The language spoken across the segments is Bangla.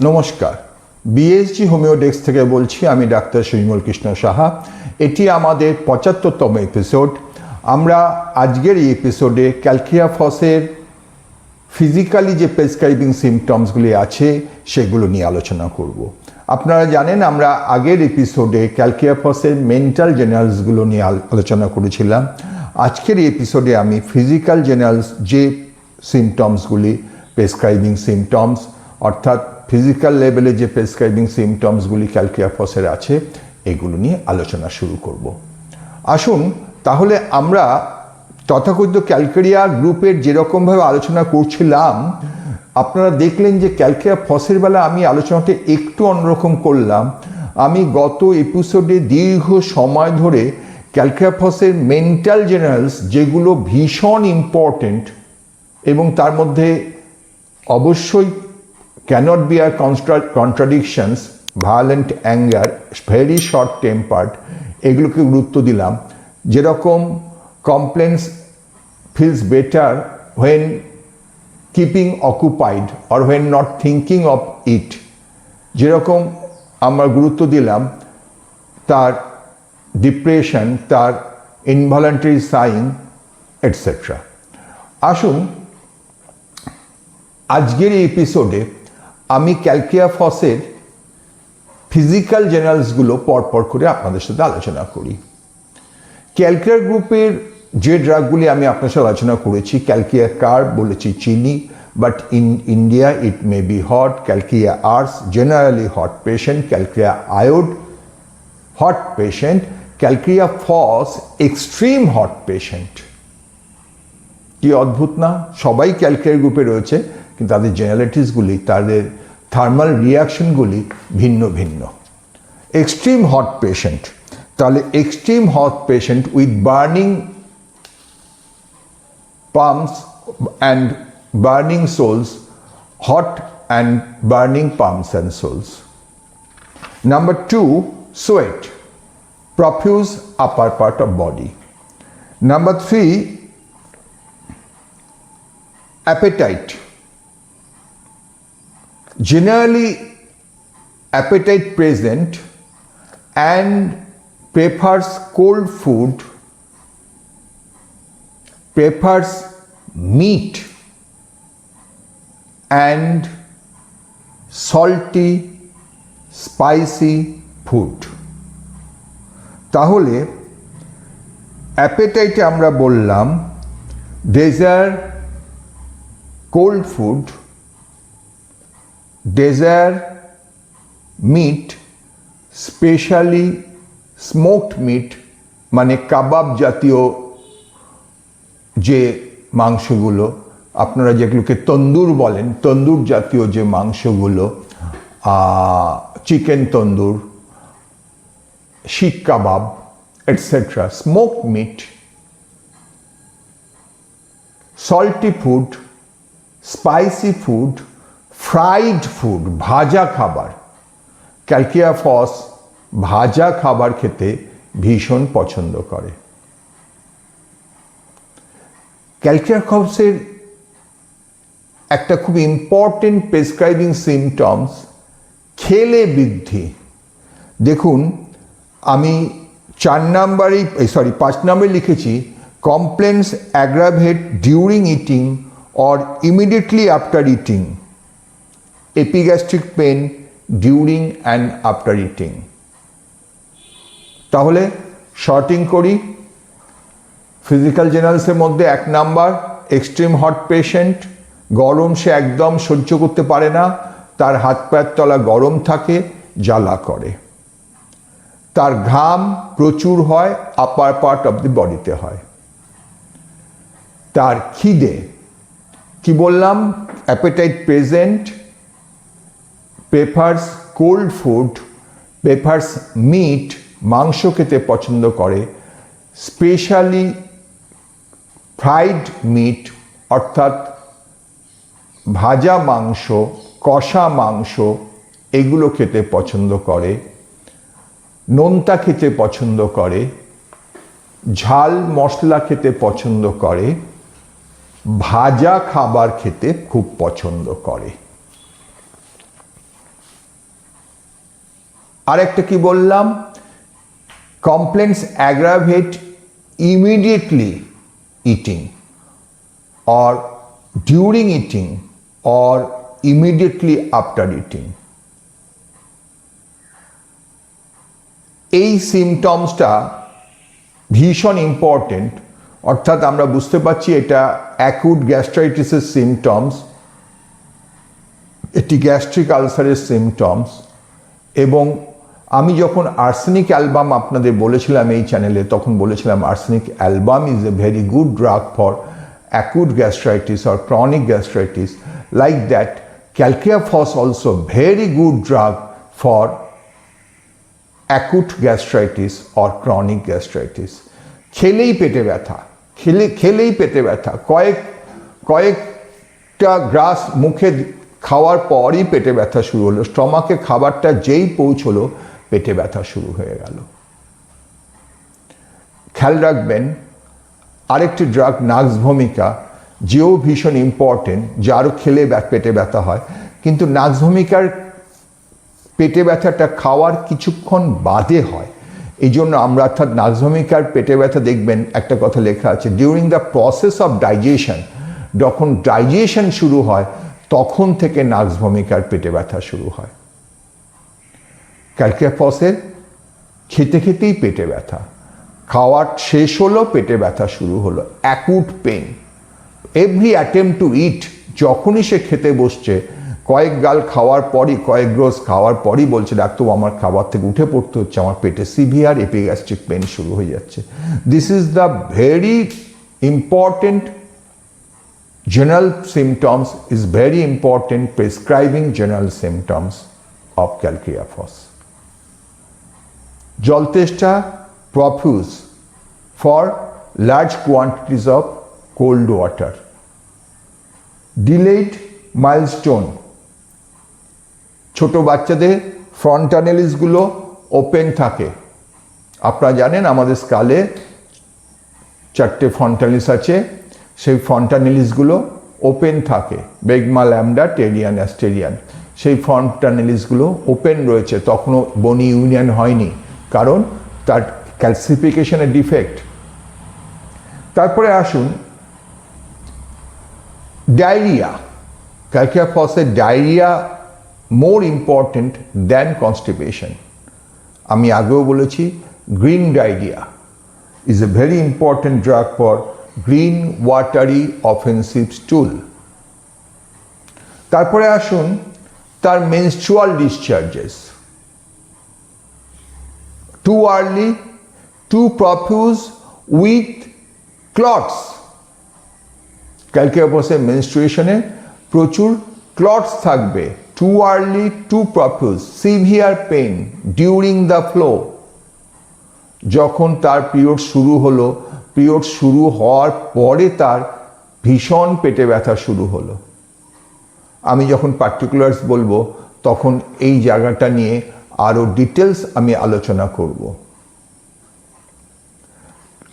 নমস্কার, বিএসজি হোমিওডেক্স থেকে বলছি। আমি ডাক্তার সুবিমল কৃষ্ণ সাহা। এটি আমাদের ৭৫তম এপিসোড। আমরা আজকের এই এপিসোডে ক্যালকিয়াফসের ফিজিক্যালি যে প্রেসক্রাইবিং সিমটমসগুলি আছে সেগুলো নিয়ে আলোচনা করব। আপনারা জানেন আমরা আগের এপিসোডে ক্যালকিয়াফসের মেন্টাল জেনারেলসগুলো নিয়ে আলোচনা করেছিলাম। আজকের এই এপিসোডে আমি ফিজিক্যাল জেনারেলস যে সিমটমসগুলি প্রেসক্রাইবিং সিমটমস, অর্থাৎ ফিজিক্যাল লেভেলে যে প্রেসক্রাইবিং সিমটমসগুলি ক্যালকিয়াফসের আছে এগুলো নিয়ে আলোচনা শুরু করব। আসুন তাহলে আমরা তথাকথিত ক্যালকেরিয়া গ্রুপের যেরকমভাবে আলোচনা করছিলাম, আপনারা দেখলেন যে ক্যালকিয়াফসের বেলা আমি আলোচনাটা একটু অন্যরকম করলাম। আমি গত এপিসোডে দীর্ঘ সময় ধরে ক্যালকিয়াফসের মেন্টাল জেনারেলস যেগুলো ভীষণ ইম্পর্টেন্ট এবং তার মধ্যে অবশ্যই cannot be a contradictions, violent anger, very short tempered, এগুলোকে গুরুত্ব দিলাম। যেরকম complaints feels better when keeping occupied or when not thinking of it, যেরকম আমরা গুরুত্ব দিলাম তার ডিপ্রেশন, তার ইনভলেন্টারি সাইন এটসেট্রা। আসুন আজকের এই এপিসোডে আমি ক্যালকিয়াফসের ফিজিক্যাল জেনারেলসগুলো পরপর করে আপনাদের সাথে আলোচনা করি। ক্যালকিয়া গ্রুপের যে ড্রাগগুলি আমি আপনার সাথে আলোচনা করেছি, ক্যালকিয়া কার্ব বলেছি চিনি, but in India it may be hot, calcarea ars generally hot patient, calcarea iod hot patient, calcarea phos extreme hot patient. কি অদ্ভুত না, সবাই ক্যালকিয়া গ্রুপে রয়েছে কিন্তু তাদের জেনারেলিটিসগুলি, তাদের থার্মাল রিয়াকশনগুলি ভিন্ন ভিন্ন। এক্সট্রিম হট পেশেন্ট, তাহলে extreme hot patient with burning palms and burning soles, hot and burning palms and soles. Number 2, sweat, profuse upper part of body. Number 3, appetite, generally appetite present and prefers cold food, prefers meat and salty spicy food। তাহলে অ্যাপেটাইটে আমরা বললাম ডেজার cold food, desire meat, specially smoked meat, মানে কাবাব জাতীয় যে মাংসগুলো, আপনারা যেগুলোকে তন্দুর বলেন, তন্দুর জাতীয় যে মাংসগুলো, chicken tandoor, seekh kebab etcetera, smoked meat, salty food, spicy food, fried food, ভাজা খাবার। ক্যালকিয়াফস ভাজা খাবার খেতে ভীষণ পছন্দ করে। ক্যালকিয়াফসের একটা খুব ইম্পর্টেন্ট প্রেসক্রাইবিং সিমটমস খেলে বৃদ্ধি। দেখুন আমি 5 নম্বরে লিখেছি complaints aggravate during eating or immediately after eating, epigastric pain during and after eating। তাহলে শর্টিং করি, ফিজিক্যাল জেনারেলসের মধ্যে 1 নাম্বার এক্সট্রিম হট পেশেন্ট, গরম সে একদম সহ্য করতে পারে না, তার হাত পায়ের তলা গরম থাকে, জ্বালা করে, তার ঘাম প্রচুর হয়, আপার পার্ট অফ দি বডিতে হয়, তার খিদে, কি বললাম, appetite present, prefers cold food, prefers meat, মাংস খেতে পছন্দ করে, স্পেশালি ফ্রাইড মিট অর্থাৎ ভাজা মাংস, কষা মাংস এগুলো খেতে পছন্দ করে, নোনতা খেতে পছন্দ করে, ঝাল মশলা খেতে পছন্দ করে, ভাজা খাবার খেতে খুব পছন্দ করে। আরেকটা কি বললাম, complaints aggravate immediately eating or during eating or immediately after eating. এই সিমটমসটা ভীষণ ইম্পর্টেন্ট, অর্থাৎ আমরা বুঝতে পারছি এটা অ্যাকুট গ্যাস্ট্রাইটিসের সিমটমস, এটি গ্যাস্ট্রিক আলসারের সিমটমস। এবং আমি যখন আর্সেনিক অ্যালবাম আপনাদের বলেছিলাম এই চ্যানেলে, তখন বলেছিলাম arsenic album is a very good drug for acute gastritis or chronic gastritis. Like that, Calcarea Phos also very good drug for acute gastritis or chronic gastritis. খেলেই পেটে ব্যথা, খেলেই পেটে ব্যথা, কয়েকটা গ্রাস মুখে খাওয়ার পরই পেটে ব্যথা শুরু হলো, স্টমাকে খাবারটা যেই পৌঁছলো পেটে ব্যথা শুরু হয়ে গেল। খেয়াল রাখবেন, আরেকটি ড্রাগ নাক্স ভমিকা, যেও ভীষণ ইম্পর্টেন্ট, যারও খেলে পেটে ব্যথা হয়, কিন্তু নাক্স ভমিকার পেটে ব্যথাটা খাওয়ার কিছুক্ষণ বাদে হয়। এই জন্য আমরা, অর্থাৎ নাক্স ভমিকার পেটে ব্যথা দেখবেন একটা কথা লেখা আছে, during the process of digestion, যখন ডাইজেশন শুরু হয় তখন থেকে নাক্স ভমিকার পেটে ব্যথা শুরু হয়। ক্যালকেরিয়া ফসের খেতে খেতেই পেটে ব্যথা, খাওয়ার শেষ হলো পেটে ব্যথা শুরু হলো, acute pain, every attempt to eat, যখনই সে খেতে বসছে কয়েক গাল খাওয়ার পরই, কয়েক গ্রোস খাওয়ার পরই বলছে ডাক্তার আমার খাবার থেকে উঠে পড়তে হচ্ছে, আমার পেটে সিভিয়ার এপিগ্যাস্ট্রিক পেন শুরু হয়ে যাচ্ছে। This is the very important general symptoms, is very important prescribing general symptoms of Calcarea Phos. জল তেষ্টা profuse for large quantities of cold water. Delayed milestone, ছোট বাচ্চাদের ফ্রন্টানেলিসগুলো ওপেন থাকে। আপনারা জানেন আমাদের স্কালে 4টে ফ্রন্টানেলিস আছে, সেই ফন্টানেলিসগুলো ওপেন থাকে, বেগমা, ল্যামডা, টেরিয়ান, অ্যাস্টেরিয়ান, সেই ফন্টানেলিসগুলো ওপেন রয়েছে, তখনও বনি ইউনিয়ন হয়নি, কারণ তার ক্যালসিফিকেশনের ডিফেক্ট। তারপরে আসুন ডায়রিয়া। ক্যালকেরিয়া ফসের diarrhoea more important than constipation. আমি আগেও বলেছি green diarrhoea is a very important drug for green watery offensive stool. তারপরে আসুন তার menstrual discharges, too early, too profuse with clots. Calcarea ফসের মেনস্ট্রুয়েশনে প্রচুর ক্লটস থাকবে, too early, too profuse, severe pain during the flow, যখন তার পিরিয়ড শুরু হলো, পিরিয়ড শুরু হওয়ার পরে তার ভীষণ পেটে ব্যথা শুরু হলো। আমি যখন পার্টিকুলার্স বলবো তখন এই জায়গাটা নিয়ে আরও ডিটেলস আমি আলোচনা করব।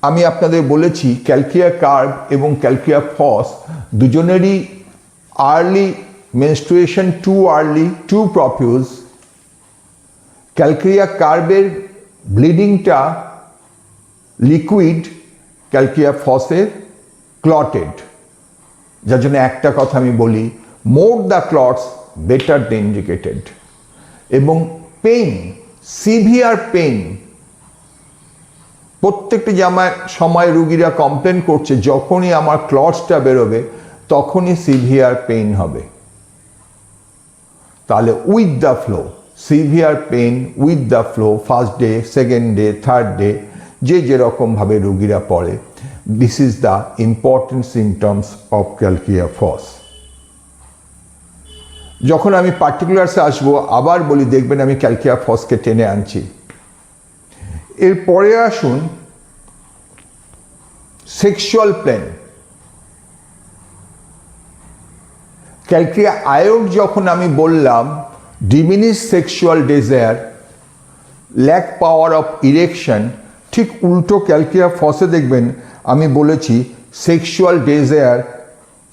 আমি আপনাদের বলেছি ক্যালকেরিয়া কার্ব এবং ক্যালকেরিয়া ফস দুজনেরই early menstruation, too early, too profuse. Calcarea কার্বের ব্লিডিংটা লিকুইড, ক্যালকেরিয়া ফসের ক্লটেড, যার জন্য একটা কথা আমি বলি, more the clots better the indicated. এবং পেইন, সিভিয়ার পেইন, প্রত্যেকটি সময় রুগীরা কমপ্লেন করছে যখনই আমার ক্লটসটা বেরোবে তখনই সিভিয়ার পেইন হবে। তাহলে with the flow, severe pain with the flow, first day, second day, third day, যে যেরকমভাবে রুগীরা পড়ে, this is the important symptoms of calcarea ফস। যখন আমি পার্টিকুলার্সে আসবো আবার বলি, দেখবেন আমি ক্যালকেরিয়া ফসকে টেনে আনছি। এরপরে আসুন সেক্সুয়াল প্লেন। ক্যালকেরিয়া আয়োড যখন আমি বললাম diminish sexual desire, lack power of erection, ঠিক উল্টো ক্যালকেরিয়া ফসে দেখবেন আমি বলেছি sexual desire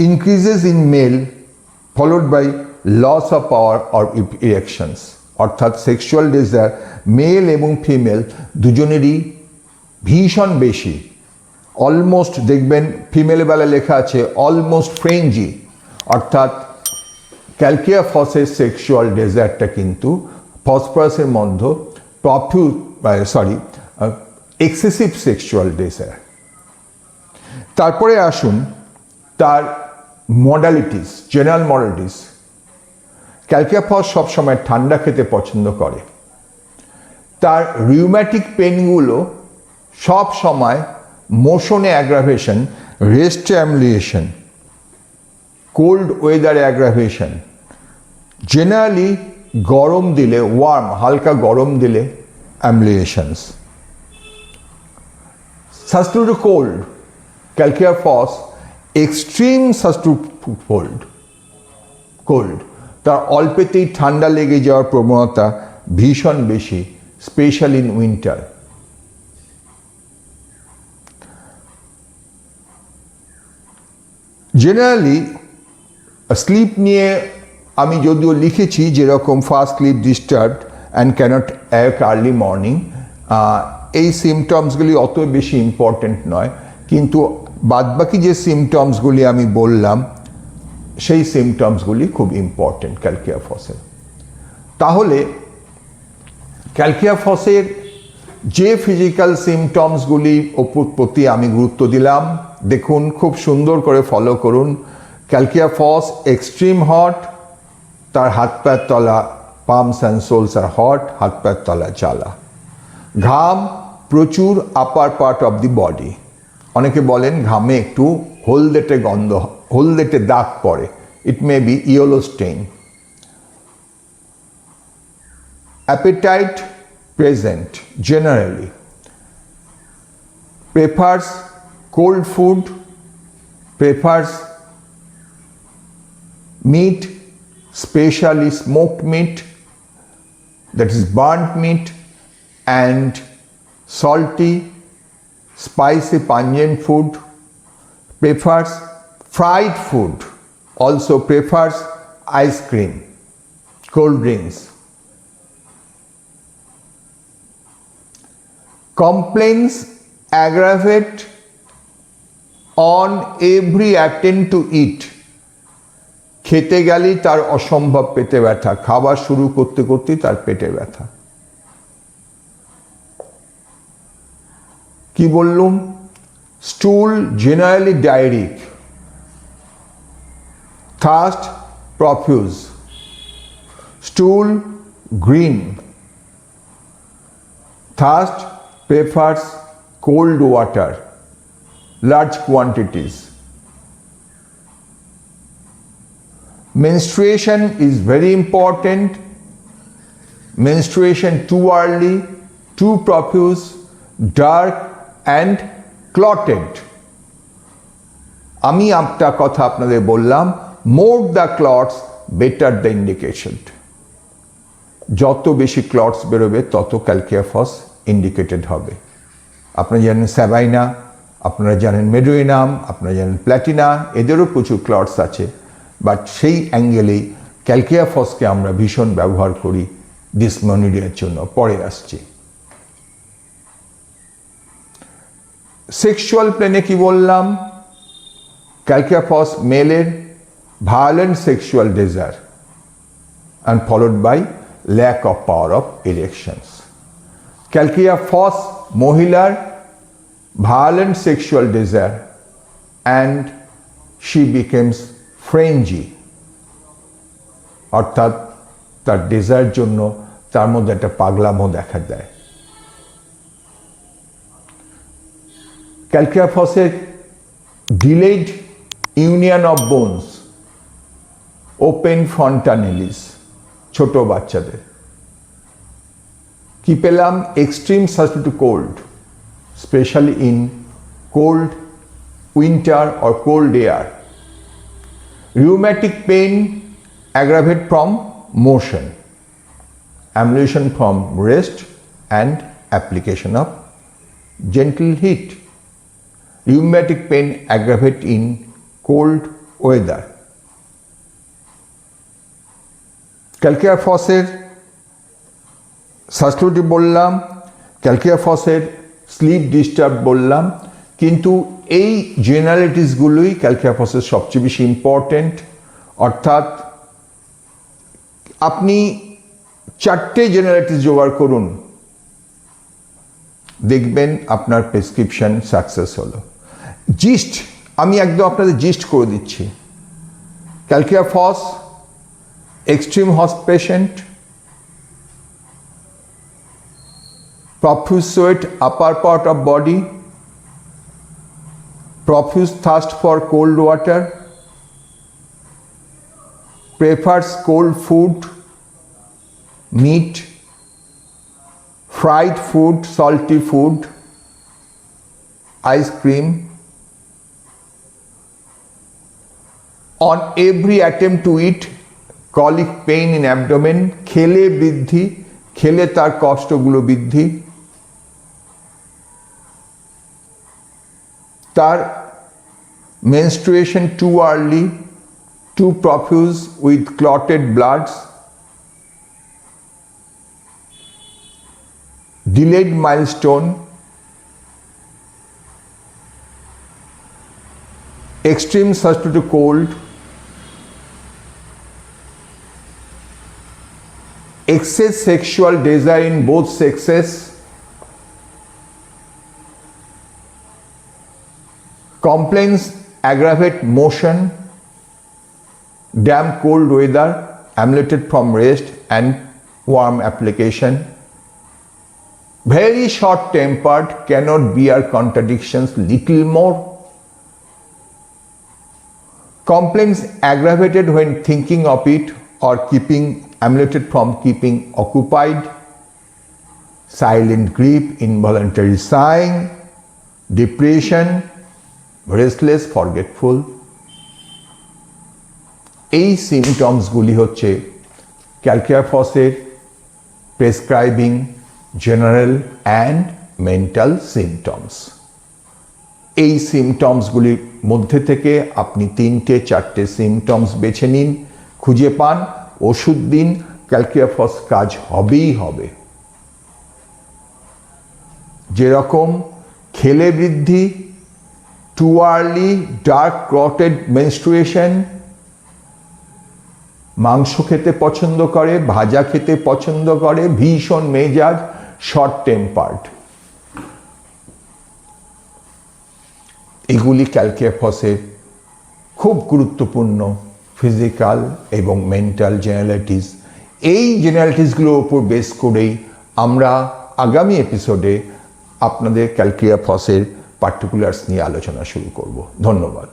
increases in male followed by loss of power or erections, অর্থাৎ সেক্সুয়াল ডিজায়ার মেল এবং ফিমেল দুজনেরই ভীষণ বেশি, অলমোস্ট দেখবেন ফিমেল বেলা লেখা আছে অলমোস্ট ফ্রেঞ্জি, অর্থাৎ ক্যালকিয়া ফসের সেক্সুয়াল ডিজায়ারটা কিন্তু ফসফরাসের মধ্যে এক্সেসিভ সেক্সুয়াল ডিজায়ার। তারপরে আসুন তার মডালিটিস, জেনারেল মডালিটিস। ক্যালকিয়া ফস সবসময় ঠান্ডা খেতে পছন্দ করে। তার রিউম্যাটিক পেনগুলো সব সময় মোশনে অ্যাগ্রাভেশন, রেস্টে অ্যামলিয়েশন, কোল্ড ওয়েদারে অ্যাগ্রাভেশন, জেনারেলি গরম দিলে, ওয়ার্ম হালকা গরম দিলে ameliorations. Sustain to cold, calcarea phos extreme sustain to cold, তার অল্পেতেই ঠান্ডা লেগে যাওয়ার প্রবণতা ভীষণ বেশি, specially in winter. Generally sleep নিয়ে আমি যদিও লিখেছি যেরকম first sleep disturbed and can't awake early morning, এই সিমটমসগুলি অত বেশি ইম্পর্টেন্ট নয়, কিন্তু বাদবাকি যে সিমটমসগুলি আমি বললাম সেই সিমটমসগুলি খুব ইম্পর্টেন্ট ক্যালকিয়া ফসের। তাহলে ক্যালকিয়া ফসের যে ফিজিক্যাল সিমটমসগুলির প্রতি আমি গুরুত্ব দিলাম, দেখুন খুব সুন্দর করে ফলো করুন। ক্যালকিয়া ফস এক্সট্রিম হট, তার হাত পায়ের তলা palms and soles are hot, হাত পায়ের তলা জ্বালা। ঘাম প্রচুর upper part of the body, অনেকে বলেন ঘামে একটু হলদেটে গন্ধ, হলদেটে দাগ পড়ে, it may be yellow stain. Appetite present, generally prefers cold food, prefers meat, especially smoked meat, that is burnt meat, and salty, spicy, pungent food, prefers fried food, also prefers ice cream, cold drinks. Complaints aggravate on every attempt to eat. খেতে গেলেই তার অসম্ভব পেটে ব্যথা, খাবার শুরু করতে করতেই তার পেটে ব্যথা। কি বললুম? Stool generally diarrhoeic, thirst profuse, stool green, thirst prefers cold water, large quantities. Menstruation is very important. Menstruation too early, too profuse, dark and clotted. আমি একটা কথা আপনাদের বললাম, more the clots better the indication. যত বেশি ক্লটস বেরোবে তত ক্যালকিয়া ফস ইন্ডিকেটেড হবে। আপনারা জানেন স্যাবাইনা, আপনারা জানেন মেডোইনাম, আপনারা জানেন প্ল্যাটিনা, এদেরও প্রচুর ক্লটস আছে, বাট সেই অ্যাঙ্গেলেই ক্যালকিয়া ফসকে আমরা ভীষণ ব্যবহার করি ডিসমেনোরিয়ার জন্য। পরে আসছি। সেক্সুয়াল প্লেনে কি বললাম? ক্যালকিয়া ফস মেলের violent sexual desire and followed by lack of power of erections. Calcarea phos মহিলার violent sexual desire and she becomes frenzy, অর্থাৎ তার ডিজায়ার জন্য তার মধ্যে একটা পাগলামো দেখা দেয়। ক্যালকিয়া ফসের delayed union of bones, open fontanelles, ছোট বাচ্চাদের। কি পেলাম? Extreme susceptibility to cold, especially in cold winter or cold air. Rheumatic pain aggravate from motion, ambulation from rest and application of gentle heat. Rheumatic pain aggravate in cold weather. ক্যালকিয়া ফসের সাসক্লোটিভ বললাম, ক্যালকিয়াফসের স্লিপ ডিস্টার্ব বললাম, কিন্তু এই জেনারেলিটিসগুলোই ক্যালকিয়াফসের সবচেয়ে বেশি ইম্পর্টেন্ট। অর্থাৎ আপনি 4টে জেনারেলিটিস জোগাড় করুন, দেখবেন আপনার প্রেসক্রিপশন সাকসেস হলো। জিস্ট আমি একদম আপনাদের জিস্ট করে দিচ্ছি। Calcarea phos, extreme horse patient, profuse sweat upper part of body, profuse thirst for cold water, prefers cold food, meat, fried food, salty food, ice cream. On every attempt to eat, colic pain in abdomen, খেলে বৃদ্ধি, খেলে তার কষ্টগুলো বৃদ্ধি, তার menstruation too early, too profuse with clotted bloods, delayed milestone, extreme thirst to cold, excess sexual desire in both sexes, complaints aggravate motion, damp cold weather, emulated from rest and warm application, very short tempered, cannot bear contradictions, little more, complaints aggravated when thinking of it or emulated from keeping occupied, silent grief, involuntary sighing, depression, restless, forgetful। এই সিমটমসগুলি হচ্ছে ক্যালকিয়াফসের prescribing general and mental symptoms. এই সিমটমসগুলির মধ্যে থেকে আপনি 3-4টে সিমটমস বেছে নিন, খুঁজে পান, ওষুধ দিন, ক্যালকিয়াফস কাজ হবেই হবে। যেরকম খেলে বৃদ্ধি, too early, dark clotted menstruation, মাংস খেতে পছন্দ করে, ভাজা খেতে পছন্দ করে, ভীষণ মেজাজ, শর্ট টেম্পার্ড, এগুলি ক্যালকিয়াফসের খুব গুরুত্বপূর্ণ ফিজিক্যাল এবং মেন্টাল জেনারেলিটিস। এই জেনারেলিটিসগুলোর উপর বেস করেই আমরা আগামী এপিসোডে আপনাদের ক্যালকিয়াফসের পার্টিকুলার্স নিয়ে আলোচনা শুরু করব। ধন্যবাদ।